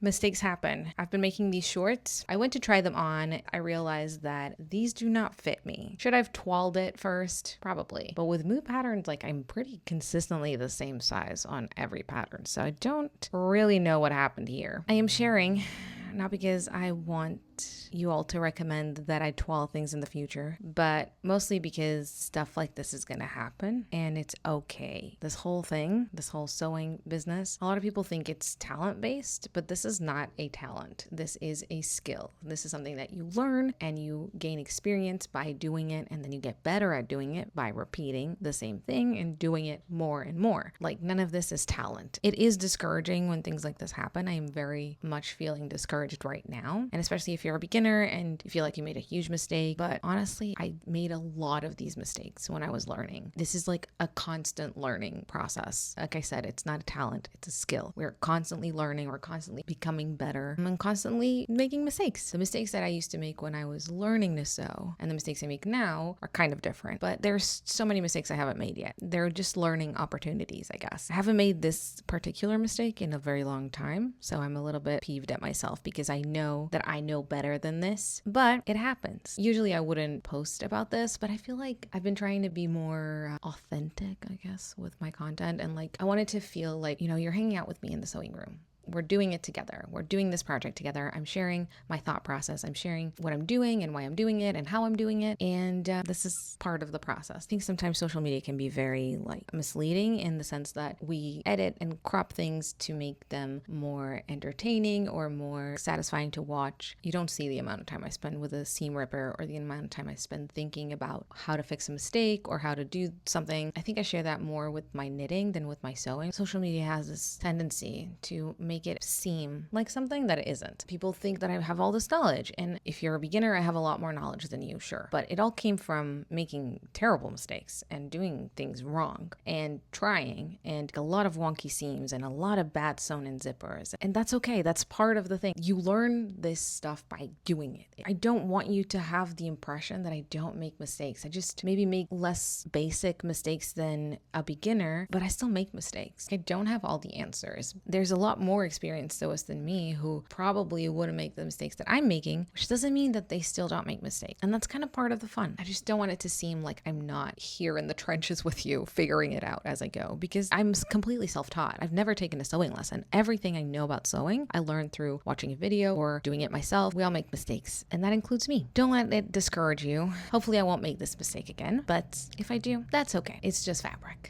Mistakes happen. I've been making these shorts. I went to try them on. I realized that these do not fit me. Should I have twirled it first? Probably. But with mood patterns, like I'm pretty consistently the same size on every pattern. So I don't really know what happened here. I am sharing, not because I want you all to recommend that I twirl things in the future, but mostly because stuff like this is going to happen and it's okay. This whole thing, this whole sewing business, a lot of people think it's talent based, but this is not a talent. This is a skill. This is something that you learn and you gain experience by doing it, and then you get better at doing it by repeating the same thing and doing it more and more. Like, none of this is talent. It is discouraging when things like this happen. I am very much feeling discouraged right now, and especially if you're a beginner and you feel like you made a huge mistake. But honestly, I made a lot of these mistakes when I was learning. This is like a constant learning process. Like I said, it's not a talent, it's a skill. We're constantly learning, we're constantly becoming better, and constantly making mistakes. The mistakes that I used to make when I was learning to sew and the mistakes I make now are kind of different, but there's so many mistakes I haven't made yet. They're just learning opportunities, I guess. I haven't made this particular mistake in a very long time, so I'm a little bit peeved at myself because I know that I know better than this, but it happens. Usually I wouldn't post about this, but I feel like I've been trying to be more authentic, I guess, with my content, and like I wanted to feel like, you're hanging out with me in the sewing room. We're doing it together. We're doing this project together. I'm sharing my thought process. I'm sharing what I'm doing and why I'm doing it and how I'm doing it. And this is part of the process. I think sometimes social media can be very misleading in the sense that we edit and crop things to make them more entertaining or more satisfying to watch. You don't see the amount of time I spend with a seam ripper or the amount of time I spend thinking about how to fix a mistake or how to do something. I think I share that more with my knitting than with my sewing. Social media has this tendency to make it seem like something that it isn't. People think that I have all this knowledge, and if you're a beginner, I have a lot more knowledge than you, sure. But it all came from making terrible mistakes and doing things wrong and trying, and a lot of wonky seams and a lot of bad sewn in zippers. And that's okay. That's part of the thing. You learn this stuff by doing it. I don't want you to have the impression that I don't make mistakes. I just maybe make less basic mistakes than a beginner, but I still make mistakes. I don't have all the answers. There's a lot more experienced sewist than me who probably wouldn't make the mistakes that I'm making, which doesn't mean that they still don't make mistakes. And that's kind of part of the fun. I just don't want it to seem like I'm not here in the trenches with you figuring it out as I go, because I'm completely self-taught. I've never taken a sewing lesson. Everything I know about sewing, I learned through watching a video or doing it myself. We all make mistakes, and that includes me. Don't let it discourage you. Hopefully I won't make this mistake again, but if I do, that's okay. It's just fabric.